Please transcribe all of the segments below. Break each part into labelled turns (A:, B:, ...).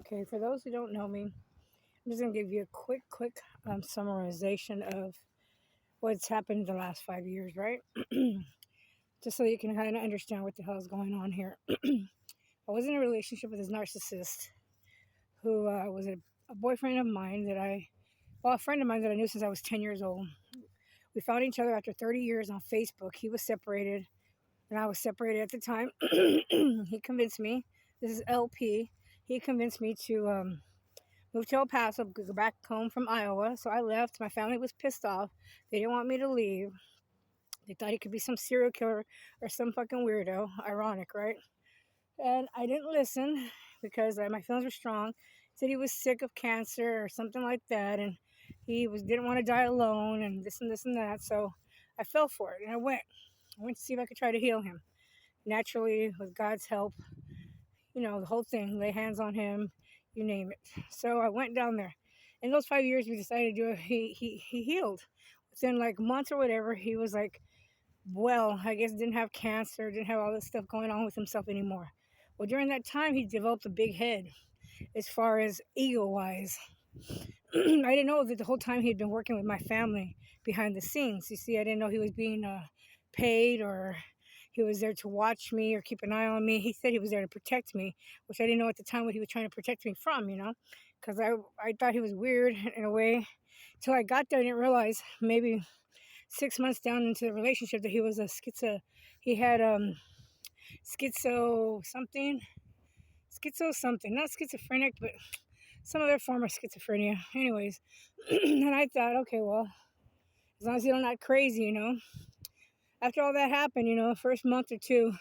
A: Okay, for those who don't know me, I'm just gonna give you a quick summarization of what's happened in the last 5 years, right? Just so you can kind of understand what the hell is going on here. I was in a relationship with this narcissist who was a boyfriend of mine a friend of mine that I knew since I was 10 years old. We found each other after 30 years on Facebook. He was separated, and I was separated at the time. He convinced me, this is LP, he convinced me to moved to El Paso, go back home from Iowa. So I left. My family was pissed off. They didn't want me to leave. They thought he could be some serial killer or some fucking weirdo. Ironic, right? And I didn't listen because my feelings were strong. He said he was sick of cancer or something like that, and didn't want to die alone, and this and that. So I fell for it, and I went. I went to see if I could try to heal him naturally with God's help. The whole thing. Lay hands on him, you name it. So I went down there. In those 5 years, we decided to do it. He healed within like months or whatever. He was like, well, I guess didn't have cancer, didn't have all this stuff going on with himself anymore. Well, during that time, he developed a big head as far as ego wise. I didn't know that the whole time he had been working with my family behind the scenes. You see, I didn't know he was being paid or he was there to watch me or keep an eye on me. He said he was there to protect me, which I didn't know at the time what he was trying to protect me from, because I thought he was weird in a way. Till I got there, I didn't realize maybe 6 months down into the relationship that he was he had schizo something, not schizophrenic, but some other form of schizophrenia. Anyways, and I thought, okay, well, as long as you don't act crazy. After all that happened, first month or two,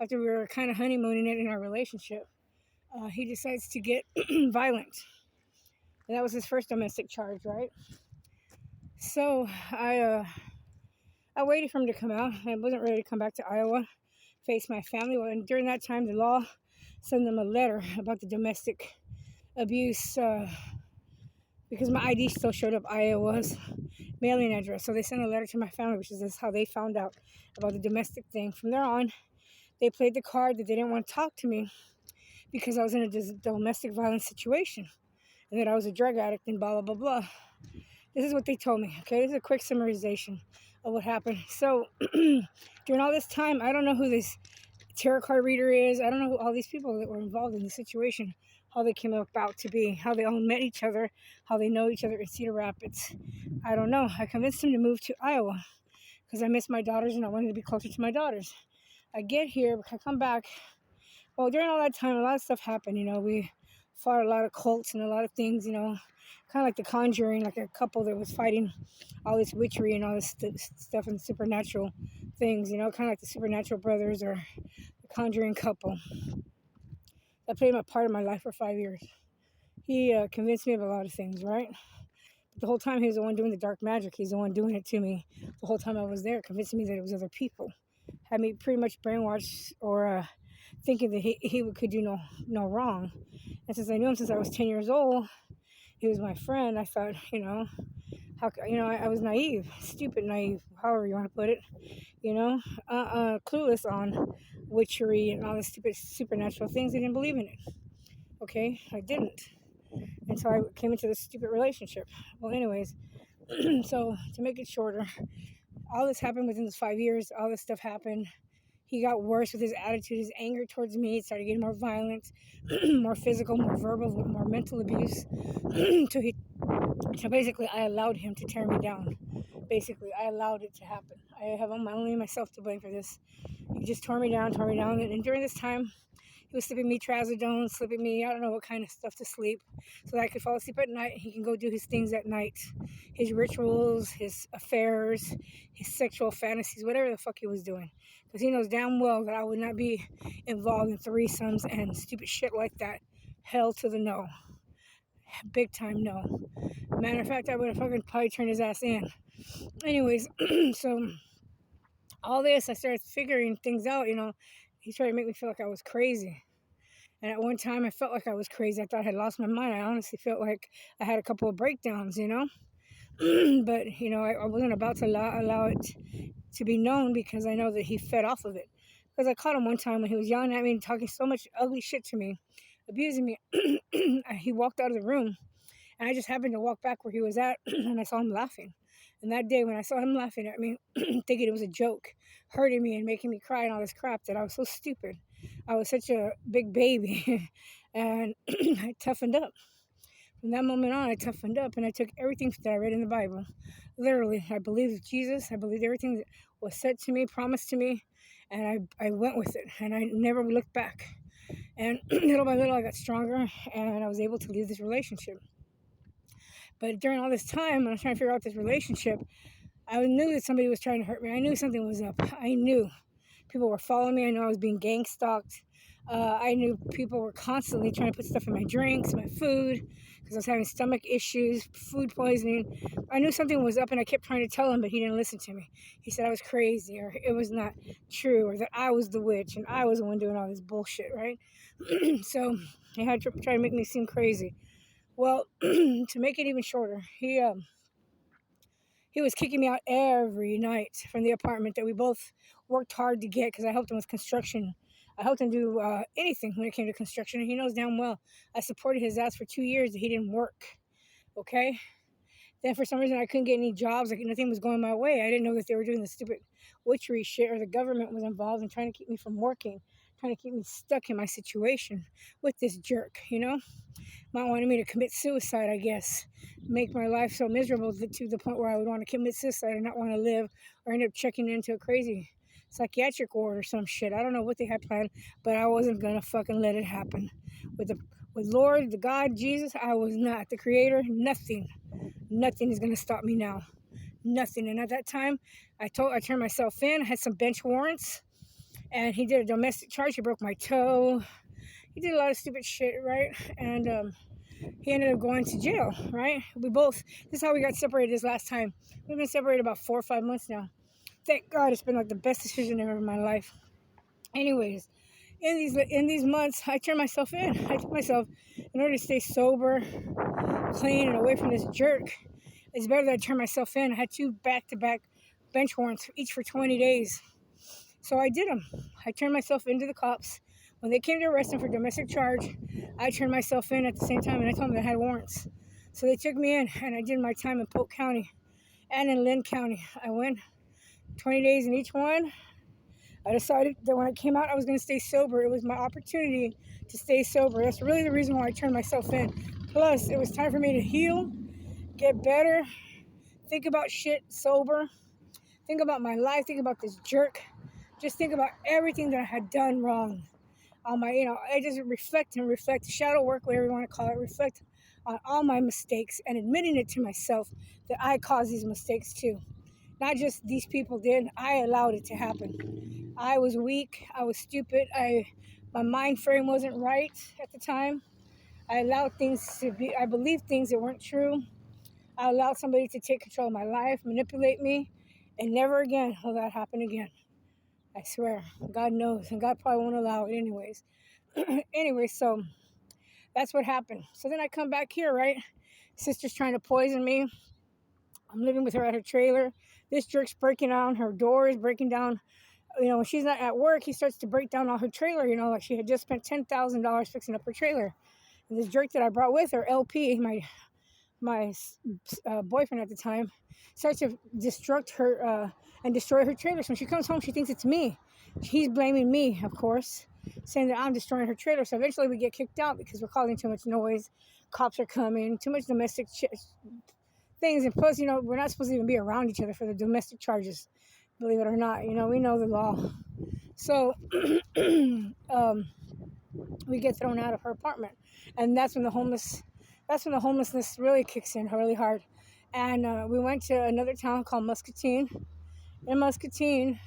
A: after we were kind of honeymooning it in our relationship, he decides to get violent. And that was his first domestic charge, right? So I waited for him to come out. I wasn't ready to come back to Iowa, face my family. And during that time, the law sent them a letter about the domestic abuse because my ID still showed up Iowa's mailing address. So they sent a letter to my family, which is how they found out about the domestic thing. From there on, they played the card that they didn't want to talk to me because I was in a domestic violence situation and that I was a drug addict and blah, blah, blah, blah. This is what they told me, okay? This is a quick summarization of what happened. So during all this time, I don't know who this tarot card reader is. I don't know who all these people that were involved in the situation, how they came about to be, how they all met each other, how they know each other in Cedar Rapids. I don't know. I convinced them to move to Iowa because I miss my daughters and I wanted to be closer to my daughters. I get here, I come back. Well, during all that time, a lot of stuff happened. We fought a lot of cults and a lot of things, kind of like The Conjuring, like a couple that was fighting all this witchery and all this stuff and supernatural things, kind of like the Supernatural Brothers or the Conjuring couple. That played a part of my life for 5 years. He convinced me of a lot of things, right? But the whole time he was the one doing the dark magic. He's the one doing it to me. The whole time I was there, convincing me that it was other people. Had me pretty much brainwashed or thinking that he could do no wrong. And since I knew him since I was 10 years old, he was my friend. I thought, I was naive, stupid naive, however you want to put it, clueless on witchery and all the stupid supernatural things. I didn't believe in it. Okay, I didn't. And so I came into this stupid relationship. Well, anyways, so to make it shorter, all this happened within those 5 years. All this stuff happened. He got worse with his attitude, his anger towards me. It started getting more violent, more physical, more verbal, more mental abuse. So basically, I allowed him to tear me down. Basically, I allowed it to happen. I have only myself to blame for this. He just tore me down. And during this time, he was slipping me trazodone, slipping me, I don't know what kind of stuff to sleep so that I could fall asleep at night. He can go do his things at night, his rituals, his affairs, his sexual fantasies, whatever the fuck he was doing. Because he knows damn well that I would not be involved in threesomes and stupid shit like that. Hell to the no. Big time no. Matter of fact, I would have fucking probably turned his ass in. Anyways, so all this, I started figuring things out, He tried to make me feel like I was crazy. And at one time, I felt like I was crazy. I thought I had lost my mind. I honestly felt like I had a couple of breakdowns, But, I wasn't about to allow it to be known because I know that he fed off of it. Because I caught him one time when he was yelling at me and talking so much ugly shit to me abusing me. He walked out of the room, and I just happened to walk back where he was at, and I saw him laughing. And that day when I saw him laughing at me, thinking it was a joke, hurting me and making me cry and all this crap, that I was so stupid. I was such a big baby. And I toughened up. From that moment on, I toughened up and I took everything that I read in the Bible. Literally, I believed Jesus. I believed everything that was said to me, promised to me, and I went with it. And I never looked back. And little by little, I got stronger and I was able to leave this relationship. But during all this time, when I was trying to figure out this relationship, I knew that somebody was trying to hurt me. I knew something was up. I knew people were following me. I knew I was being gang stalked. I knew people were constantly trying to put stuff in my drinks, my food, because I was having stomach issues, food poisoning. I knew something was up, and I kept trying to tell him, but he didn't listen to me. He said I was crazy, or it was not true, or that I was the witch, and I was the one doing all this bullshit, right? So he had to try to make me seem crazy. Well, to make it even shorter, he was kicking me out every night from the apartment that we both worked hard to get, because I helped him with construction. I helped him do anything when it came to construction, and he knows damn well I supported his ass for 2 years that he didn't work, okay? Then for some reason I couldn't get any jobs, like nothing was going my way. I didn't know that they were doing the stupid witchery shit, or the government was involved in trying to keep me from working, trying to keep me stuck in my situation with this jerk, you know? Might wanted me to commit suicide, I guess. Make my life so miserable to the point where I would want to commit suicide and not want to live, or end up checking into a crazy psychiatric ward or some shit. I don't know what they had planned, but I wasn't gonna fucking let it happen. With Lord, the God, Jesus, I was not. The Creator, nothing is gonna stop me now. Nothing. And at that time, I turned myself in. I had some bench warrants, and he did a domestic charge. He broke my toe. He did a lot of stupid shit, right? And he ended up going to jail, right? This is how we got separated this last time. We've been separated about 4 or 5 months now. Thank God, it's been like the best decision ever in my life. Anyways, in these months, I turned myself in. I told myself, in order to stay sober, clean, and away from this jerk, it's better that I turn myself in. I had 2 back-to-back bench warrants, each for 20 days. So I did them. I turned myself into the cops. When they came to arrest him for domestic charge, I turned myself in at the same time, and I told them that I had warrants. So they took me in, and I did my time in Polk County and in Lynn County. I went 20 days in each one. I decided that when I came out, I was going to stay sober. It was my opportunity to stay sober. That's really the reason why I turned myself in. Plus, it was time for me to heal, get better, think about shit sober, think about my life, think about this jerk, just think about everything that I had done wrong. I just reflect, shadow work, whatever you want to call it, reflect on all my mistakes and admitting it to myself that I caused these mistakes too. Not just these people did, I allowed it to happen. I was weak, I was stupid, my mind frame wasn't right at the time. I believed things that weren't true. I allowed somebody to take control of my life, manipulate me, and never again will that happen again. I swear, God knows, and God probably won't allow it anyways. Anyway, so that's what happened. So then I come back here, right? Sister's trying to poison me. I'm living with her at her trailer. This jerk's breaking down her doors, breaking down, when she's not at work, he starts to break down all her trailer, like she had just spent $10,000 fixing up her trailer. And this jerk that I brought with her, LP, my boyfriend at the time, starts to destruct her and destroy her trailer. So when she comes home, she thinks it's me. He's blaming me, of course, saying that I'm destroying her trailer. So eventually we get kicked out because we're causing too much noise. Cops are coming, too much domestic things. And plus, we're not supposed to even be around each other for the domestic charges, believe it or not. We know the law. So we get thrown out of her apartment. And that's when the homelessness really kicks in really hard. And we went to another town called Muscatine. In Muscatine,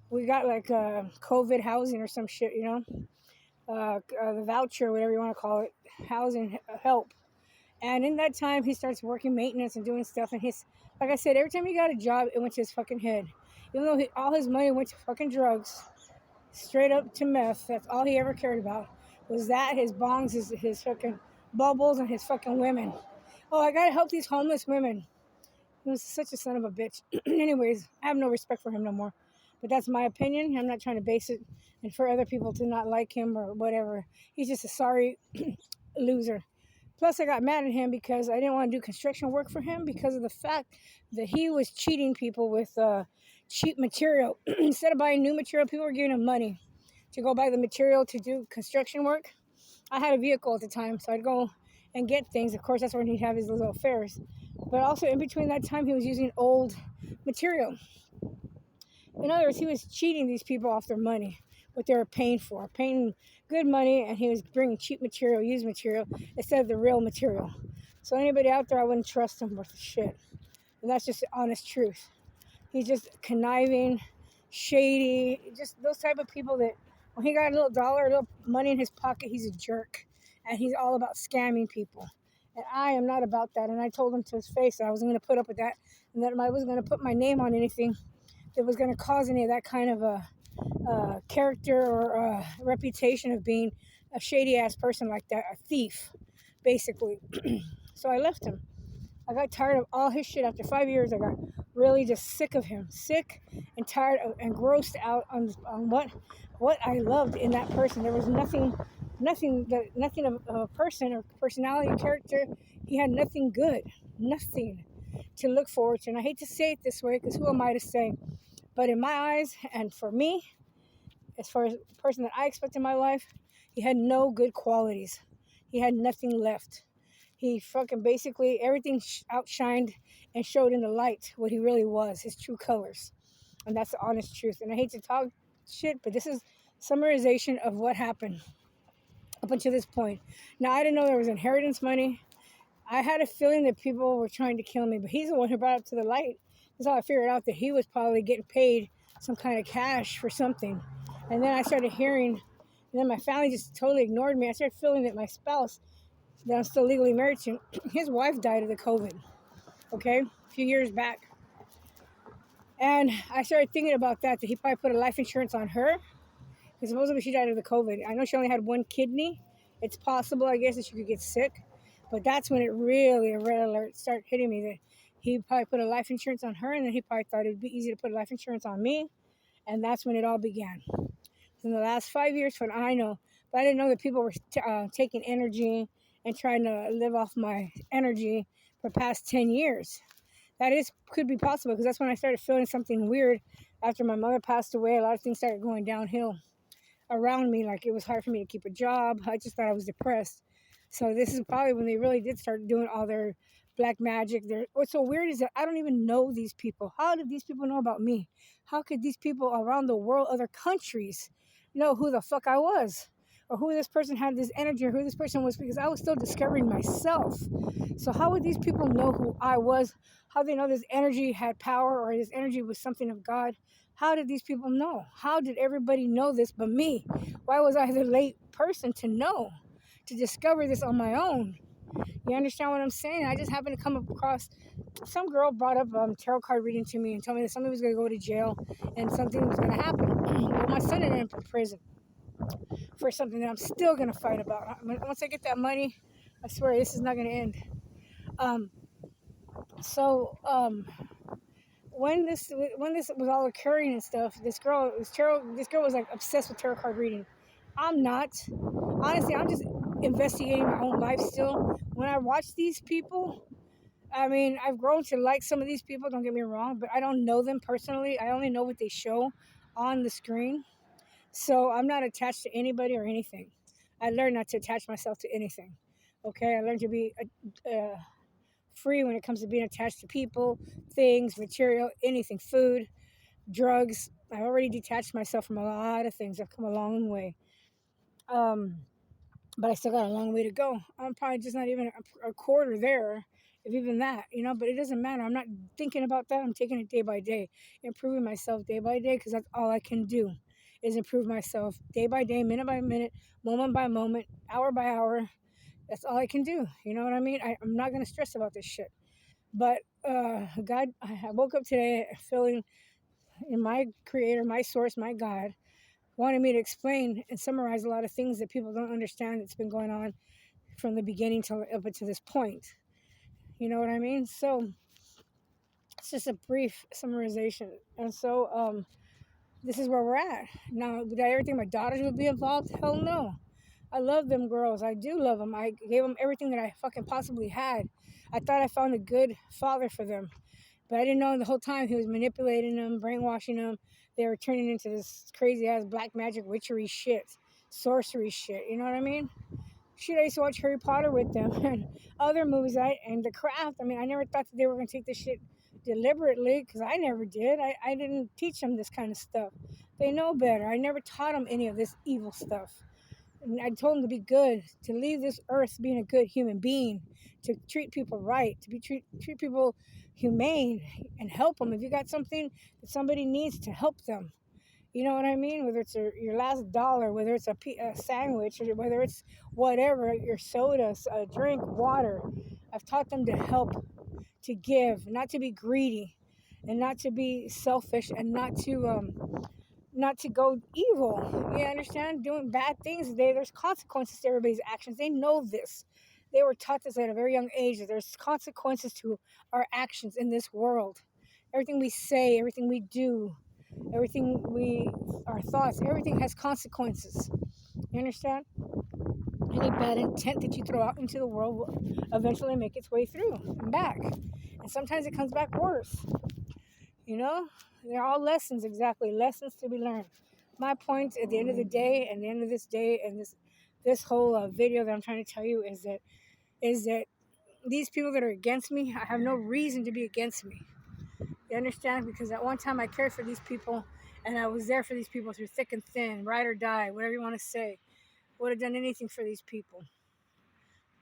A: we got like COVID housing or some shit, the voucher, whatever you want to call it, housing help. And in that time, he starts working maintenance and doing stuff. And like I said, every time he got a job, it went to his fucking head. Even though all his money went to fucking drugs, straight up to meth. That's all he ever cared about. Was that, his bongs, his fucking bubbles, and his fucking women. Oh, I gotta help these homeless women. He was such a son of a bitch. Anyways, I have no respect for him no more. But that's my opinion. I'm not trying to base it and for other people to not like him or whatever. He's just a sorry loser. Plus, I got mad at him because I didn't want to do construction work for him because of the fact that he was cheating people with cheap material. Instead of buying new material, people were giving him money to go buy the material to do construction work. I had a vehicle at the time, so I'd go and get things. Of course, that's when he'd have his little affairs. But also, in between that time, he was using old material. In other words, he was cheating these people off their money, what they were paying good money, and he was bringing cheap material, used material, instead of the real material. So anybody out there, I wouldn't trust him worth shit. And that's just the honest truth. He's just conniving, shady, just those type of people that when he got a little dollar, a little money in his pocket, he's a jerk. And he's all about scamming people. And I am not about that. And I told him to his face that I wasn't going to put up with that and that I wasn't going to put my name on anything that was going to cause any of that kind of a character or a reputation of being a shady ass person like that, a thief, basically. So I left him. I got tired of all his shit. After 5 years, I got really just sick of him, sick and tired of, and grossed out on what I loved in that person. There was nothing of a person or personality or character. He had nothing good, nothing to look forward to. And I hate to say it this way because who am I to say? But in my eyes and for me, as far as the person that I expect in my life, he had no good qualities. He had nothing left. He fucking basically, everything outshined and showed in the light what he really was, his true colors. And that's the honest truth. And I hate to talk shit, but this is summarization of what happened up until this point. Now, I didn't know there was inheritance money. I had a feeling that people were trying to kill me, but he's the one who brought it to the light. That's how I figured out that he was probably getting paid some kind of cash for something. And then I started hearing, and then my family just totally ignored me. I started feeling that my spouse, that I'm still legally married to, his wife died of the COVID, okay, a few years back. And I started thinking about that he probably put a life insurance on her, because supposedly she died of the COVID. I know she only had one kidney. It's possible, I guess, that she could get sick. But that's when it really, a red alert started hitting me that he probably put a life insurance on her, and then he probably thought it would be easy to put a life insurance on me. And that's when it all began. In the last 5 years, from I know, but I didn't know that people were taking energy and trying to live off my energy for the past 10 years. That could be possible because that's when I started feeling something weird after my mother passed away. A lot of things started going downhill around me. Like it was hard for me to keep a job. I just thought I was depressed. So this is probably when they really did start doing all their black magic. What's so weird is that I don't even know these people. How did these people know about me? How could these people around the world, other countries, know who the fuck I was? Or who this person had this energy, or who this person was, because I was still discovering myself. So how would these people know who I was? How they know this energy had power, or this energy was something of God? How did these people know? How did everybody know this but me? Why was I the late person to know, to discover this on my own? You understand what I'm saying? I just happened to come across, some girl brought up tarot card reading to me and told me that somebody was going to go to jail and something was going to happen. Well, my son ended up in prison for something that I'm still going to fight about. Once I get that money, I swear this is not going to end. When this was all occurring and stuff, this girl was like obsessed with tarot card reading. I'm not. Honestly, I'm just investigating my own life still. When I watch these people, I mean, I've grown to like some of these people, don't get me wrong, but I don't know them personally. I only know what they show on the screen. So I'm not attached to anybody or anything. I learned not to attach myself to anything. Okay, I learned to be free when it comes to being attached to people, things, material, anything, food, drugs. I already detached myself from a lot of things. I've come a long way. But I still got a long way to go. I'm probably just not even a quarter there, if even that, but it doesn't matter. I'm not thinking about that. I'm taking it day by day, improving myself day by day, because that's all I can do is improve myself day by day, minute by minute, moment by moment, hour by hour. That's all I can do. You know what I mean? I'm not going to stress about this shit. But God, I woke up today feeling in my creator, my source, my God, wanted me to explain and summarize a lot of things that people don't understand that's been going on from the beginning till up to this point. You know what I mean? So it's just a brief summarization. And so this is where we're at. Now, did I ever think my daughters would be involved? Hell no. I love them girls. I do love them. I gave them everything that I fucking possibly had. I thought I found a good father for them. But I didn't know the whole time he was manipulating them, brainwashing them. They were turning into this crazy ass black magic witchery shit, sorcery shit. You know what I mean? Shit, I used to watch Harry Potter with them and other movies. And The Craft. I mean, I never thought that they were going to take this shit deliberately because I never did. I didn't teach them this kind of stuff. They know better. I never taught them any of this evil stuff. And I told them to be good, to leave this earth being a good human being, to treat people right, to treat people humane and help them. If you got something that somebody needs, to help them. You know what I mean? Whether it's your last dollar, whether it's a sandwich, or whether it's whatever, your soda, a drink, water. I've taught them to help, to give, not to be greedy, and not to be selfish, and not to go evil. You understand? Doing bad things. There's consequences to everybody's actions. They know this. They were taught this at a very young age that there's consequences to our actions in this world. Everything we say, everything we do, our thoughts, everything has consequences. You understand? Any bad intent that you throw out into the world will eventually make its way through and back. And sometimes it comes back worse. You know? They're all lessons, exactly. Lessons to be learned. My point at the end of the day, and the end of this day, and this whole video that I'm trying to tell you is that these people that are against me, I have no reason to be against me. You understand? Because at one time I cared for these people, and I was there for these people through thick and thin, ride or die, whatever you want to say. Would have done anything for these people.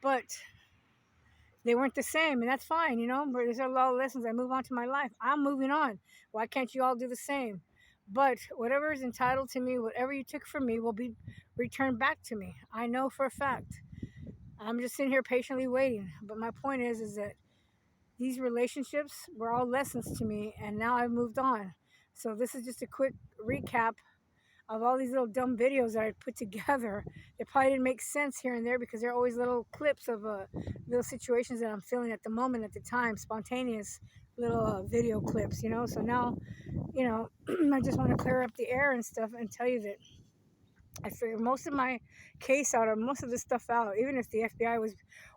A: But they weren't the same, and that's fine, you know. But there's a lot of lessons. I move on to my life. I'm moving on. Why can't you all do the same? But whatever is entitled to me, whatever you took from me, will be returned back to me. I know for a fact. I'm just sitting here patiently waiting. But my point is that these relationships were all lessons to me, and now I've moved on. So this is just a quick recap of all these little dumb videos that I put together. They probably didn't make sense here and there because they're always little clips of little situations that I'm feeling at the moment, at the time, spontaneous little video clips, you know. So now, you know, I just want to clear up the air and stuff and tell you that I figured most of my case out, or most of this stuff out, even if the FBI was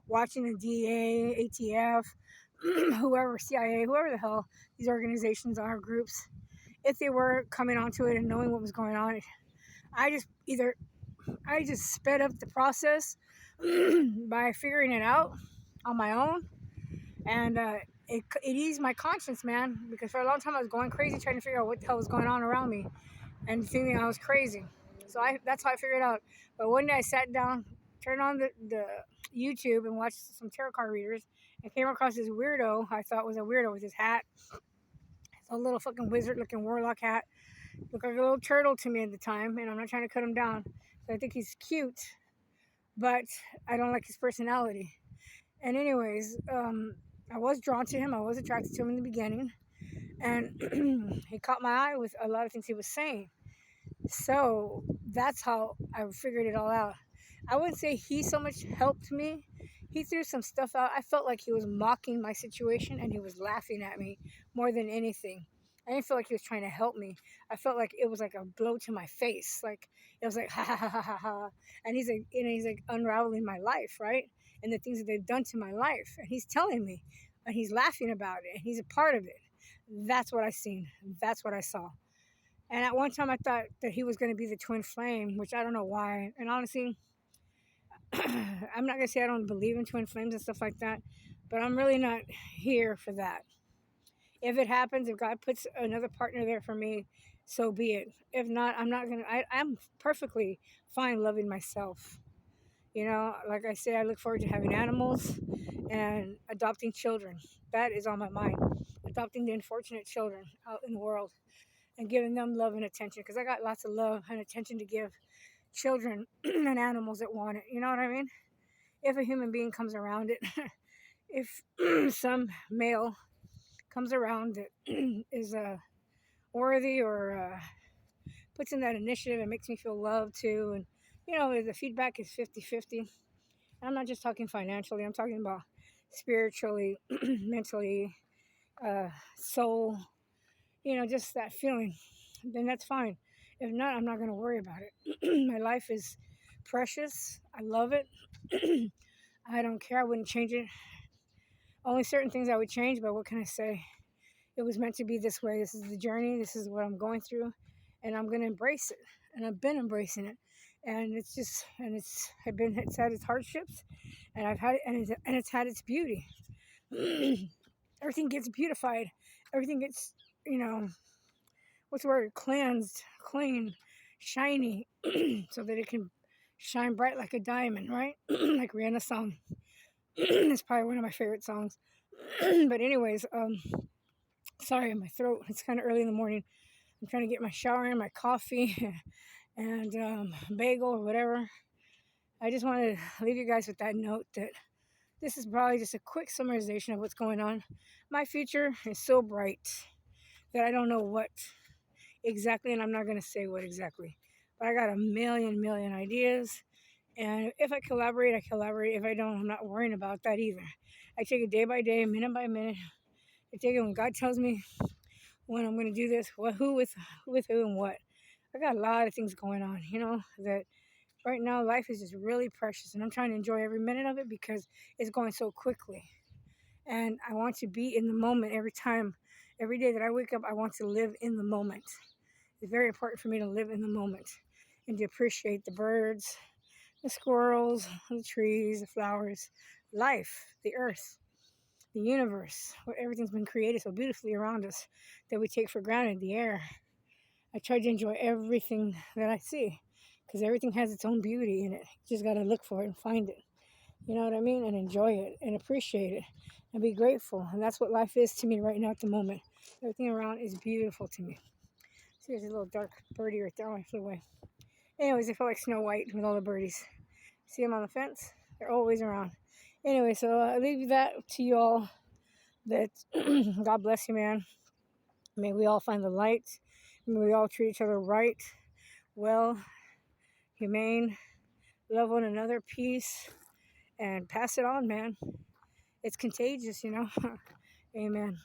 A: watching, the DA, ATF, whoever, CIA, whoever the hell these organizations are, groups, if they were coming onto it and knowing what was going on, I just sped up the process by figuring it out on my own, and it eased my conscience, man. Because for a long time I was going crazy trying to figure out what the hell was going on around me, and thinking I was crazy. So that's how I figured it out. But one day I sat down, turned on the YouTube, and watched some tarot card readers, and came across this weirdo I thought was a weirdo with his hat, a little fucking wizard-looking warlock hat. Looked like a little turtle to me at the time, and I'm not trying to cut him down. So I think he's cute, but I don't like his personality. And anyways, I was drawn to him. I was attracted to him in the beginning, and he caught my eye with a lot of things he was saying. So that's how I figured it all out. I wouldn't say he so much helped me. He threw some stuff out. I felt like he was mocking my situation and he was laughing at me more than anything. I didn't feel like he was trying to help me. I felt like it was like a blow to my face. Like it was like ha ha ha ha ha ha. And he's like, you know, he's like unraveling my life, right? And the things that they've done to my life. And he's telling me, and he's laughing about it. And he's a part of it. That's what I seen. That's what I saw. And at one time, I thought that he was going to be the twin flame, which I don't know why. And honestly, I'm not going to say I don't believe in twin flames and stuff like that, but I'm really not here for that. If it happens, if God puts another partner there for me, so be it. If not, I'm not going to, I'm perfectly fine loving myself. You know, like I say, I look forward to having animals and adopting children. That is on my mind. Adopting the unfortunate children out in the world and giving them love and attention, because I got lots of love and attention to give children and animals that want it. You know what I mean? If a human being comes around it, if some male comes around that is worthy or puts in that initiative and makes me feel loved too, and you know, the feedback is 50-50. I'm not just talking financially, I'm talking about spiritually, mentally, soul, you know, just that feeling. then that's fine. If not, I'm not going to worry about it. My life is precious. I love it. I don't care. I wouldn't change it. Only certain things I would change, but what can I say? It was meant to be this way. This is the journey. This is what I'm going through, and I'm going to embrace it. And I've been embracing it. And it's had its hardships, and I've had it, and it's had its beauty. Everything gets beautified. Everything gets, you know, what's the word? Cleansed, clean, shiny, so that it can shine bright like a diamond, right? Like Rihanna's song. It's probably one of my favorite songs. But anyways, sorry, my throat. It's kind of early in the morning. I'm trying to get my shower in, my coffee, and bagel or whatever. I just want to leave you guys with that note that this is probably just a quick summarization of what's going on. My future is so bright that I don't know what exactly, and I'm not going to say what exactly. But I got a million ideas. And if I collaborate, I collaborate. If I don't, I'm not worrying about that either. I take it day by day, minute by minute. I take it when God tells me when I'm going to do this, who with who and what. I got a lot of things going on, that right now life is just really precious, and I'm trying to enjoy every minute of it because it's going so quickly. And I want to be in the moment every day that I wake up. I want to live in the moment. It's very important for me to live in the moment and to appreciate the birds, the squirrels, the trees, the flowers, life, the earth, the universe, where everything's been created so beautifully around us that we take for granted, the air. I try to enjoy everything that I see because everything has its own beauty in it. You just got to look for it and find it. You know what I mean? And enjoy it and appreciate it and be grateful. And that's what life is to me right now at the moment. Everything around is beautiful to me. See, there's a little dark birdie right there. Oh, I flew away. Anyways, I feel like Snow White with all the birdies. See them on the fence? They're always around. Anyway, so I leave that to you all. That God bless you, man. May we all find the light. May we all treat each other right, well, humane, love one another, peace, and pass it on, man. It's contagious, Amen.